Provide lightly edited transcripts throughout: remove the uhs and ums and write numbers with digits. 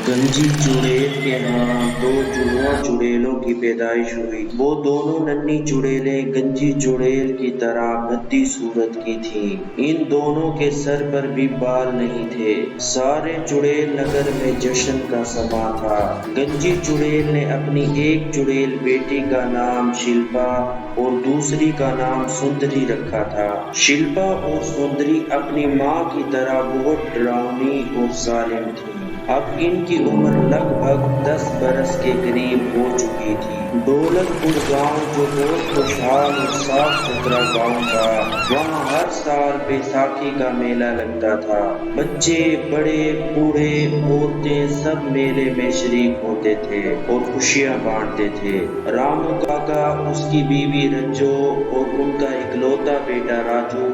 گنجی چڑیل کے ہاں دو جڑواں چڑیلوں کی پیدائش ہوئی۔ وہ دونوں ننھی چڑیلیں گنجی چڑیل کی طرح بھدی صورت کی تھیں۔ ان دونوں کے سر پر بھی بال نہیں تھے۔ سارے چڑیل نگر میں جشن کا سماں تھا۔ گنجی چڑیل نے اپنی ایک چڑیل بیٹی کا نام شلپا اور دوسری کا نام سندری رکھا تھا۔ شلپا اور سندری اپنی ماں کی طرح بہت ڈراؤنی اور ظالم تھیں۔ اب ان کی عمر لگ بھگ 10 برس کے قریب ہو چکی تھی۔ دولت پور گاؤں جو بہت خوشحال اور صاف ستھرا گاؤں تھا، وہاں ہر سال بیساکھی کا میلہ لگتا تھا۔ بچے، بڑے، بوڑھے، عورتیں سب میلے میں شریک ہوتے تھے اور خوشیاں بانٹتے تھے۔ رامو کاکا، اس کی بیوی رنجو اور ان کا اکلوتا بیٹا راجو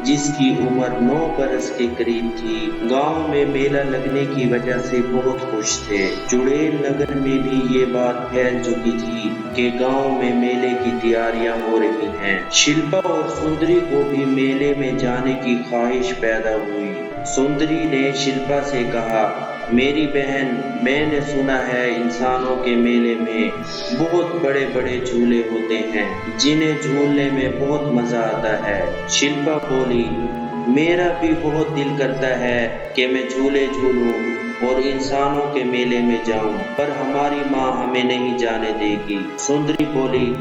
جس کی عمر 9 برس کے قریب تھی، گاؤں میں میلہ لگنے کی وجہ سے بہت خوش تھے۔ چڑیل نگر میں بھی یہ بات پھیل چکی تھی کہ گاؤں میں میلے کی تیاریاں ہو رہی ہیں۔ شلپا اور سندری کو بھی میلے میں جانے کی خواہش پیدا ہوئی۔ سندری نے شلپا سے کہا، میری بہن، میں نے سنا ہے انسانوں کے میلے میں بہت بڑے بڑے جھولے ہوتے ہیں جنہیں جھولنے میں بہت مزہ آتا ہے۔ شلپا بولی، میرا بھی بہت دل کرتا ہے کہ میں جھولے جھولوں اور انسانوں کے میلے میں جاؤں، پر ہماری ماں ہمیں نہیں جانے دے گی۔ سندری بولی،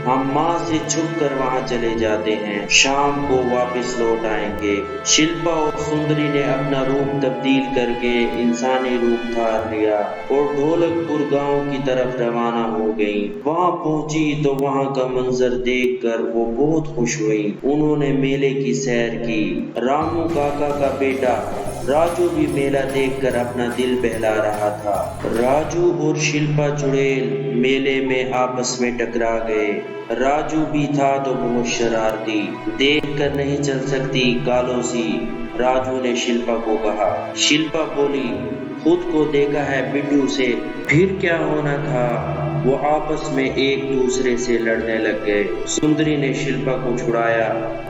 ہم ماں سے چھپ کر وہاں چلے جاتے ہیں، شام کو واپس لوٹ آئیں گے۔ شلپا اور سندری نے اپنا روپ تبدیل کر کے انسانی روپ دھار لیا اور ڈھولک پور گاؤں کی طرف روانہ ہو گئیں۔ وہاں پہنچی تو وہاں کا منظر دیکھ کر وہ بہت خوش ہوئی۔ انہوں نے میلے کی سیر کی۔ رامو کاکا کا بیٹا راجو بھی میلہ دیکھ کر اپنا دل بہلا رہا تھا۔ راجو اور شلپا چڑیل میلے میں آپس میں ٹکرا گئے۔ راجو بھی تھا تو بہت شرارتی، دیکھ کر نہیں چل سکتی کالوں سی۔ راجو نے شلپا کو کہا۔ شلپا بولی، خود کو دیکھا ہے بڈھو سے، پھر کیا ہونا تھا؟ وہ آپس میں ایک دوسرے سے لڑنے لگ گئے۔ سندری نے شلپا کو چھڑایا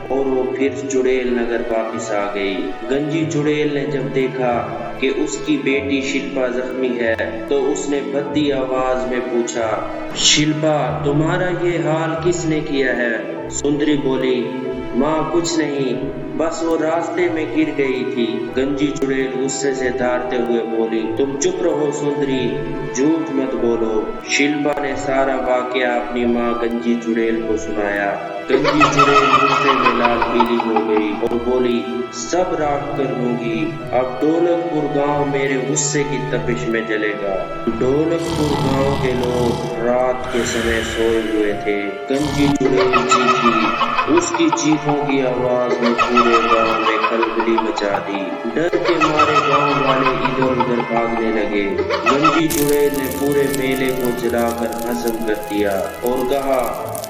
اور وہ پھر چڑیل نگر واپس آ گئی۔ گنجی چڑیل نے جب دیکھا کہ اس کی بیٹی شلپا زخمی ہے تو اس نے بھدی آواز میں پوچھا، شلپا، تمہارا یہ حال کس نے کیا ہے؟ سندری بولی، ماں کچھ نہیں، بس وہ راستے میں گر گئی تھی۔ گنجی چڑیل غصے سے دھارتے ہوئے بولی، تم چپ رہو سندری، جھوٹ مت بولو۔ شلپا نے سارا واقعہ اپنی ماں گنجی چڑیل کو سنایا۔ گنجی چڑیل غصے میں لال پیلی ہو گئی اور بولی، سب راکھ کر دوں گی، اب ڈھولک پور گاؤں میرے غصے کی تپش میں جلے گا۔ ڈھولک پور گاؤں کے لوگ رات کے سمے سوئے ہوئے تھے۔ گنجی چڑیل چیخی، اس کی چیخوں کی آواز نے پورے گاؤں میں کھلبلی مچا دی۔ ڈر کے مارے گاؤں والے ادھر ادھر بھاگنے لگے۔ گنجی چڑیل نے پورے میلے کو جلا کر بھسم کر دیا اور کہا،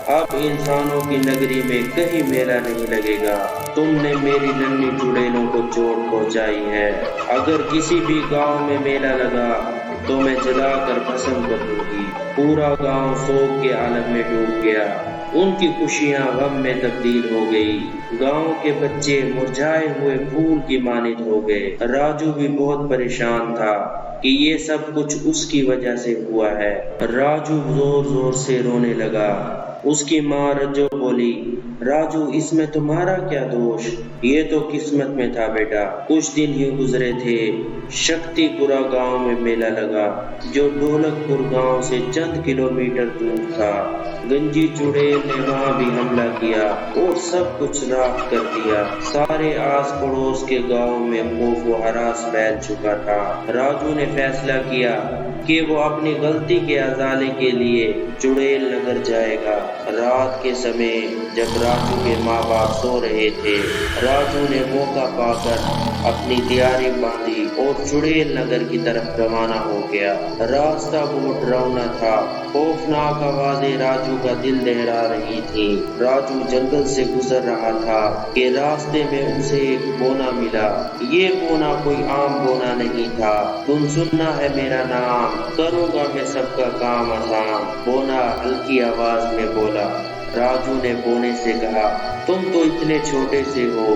اب انسانوں کی نگری میں کہیں میلہ نہیں لگے گا۔ تم نے میری ننھی چڑیلوں کو چوٹ پہنچائی ہے۔ اگر کسی بھی گاؤں میں میلہ لگا تو میں جلا کر بھسم کر دوں گی۔ پورا گاؤں سوگ کے عالم میں ڈوب گیا۔ ان کی خوشیاں غم میں تبدیل ہو گئی۔ گاؤں کے بچے مرجھائے ہوئے پھول کی مانند ہو گئے۔ راجو بھی بہت پریشان تھا کہ یہ سب کچھ اس کی وجہ سے ہوا ہے۔ راجو زور زور سے رونے لگا۔ اس کی ماں رنجو بولی، راجو، اس میں تمہارا کیا دوش؟ یہ تو قسمت میں تھا بیٹا۔ کچھ دن ہی گزرے تھے، شکتی پورا گاؤں میں میلہ لگا جو ڈھولک پور گاؤں سے چند کلومیٹر دور تھا۔ گنجی چڑیل نے وہاں بھی حملہ کیا اور سب کچھ راکھ کر دیا۔ سارے آس پڑوس کے گاؤں میں خوف و ہراس پھیل چکا تھا۔ راجو نے فیصلہ کیا کہ وہ اپنی غلطی کے ازالے کے لیے چڑیل نگر جائے گا۔ رات کے سمے جب راجو کے ماں باپ سو رہے تھے، راجو نے موقع پا کر اپنی تیاری باندھی اور چڑیل نگر کی طرف روانہ ہو گیا۔ راستہ بہت ڈراؤنا تھا، خوفناک آوازیں راجو کا دل دہلا رہی تھیں۔ راجو جنگل سے گزر رہا تھا کہ راستے میں اسے ایک بونا ملا۔ یہ بونا کوئی عام بونا نہیں تھا۔ تم سننا ہے میرا نام، کروں گا میں سب کا کام آسان، بونا ہلکی آواز میں بولا۔ راجو نے بونے سے کہا، تم تو اتنے چھوٹے سے ہو،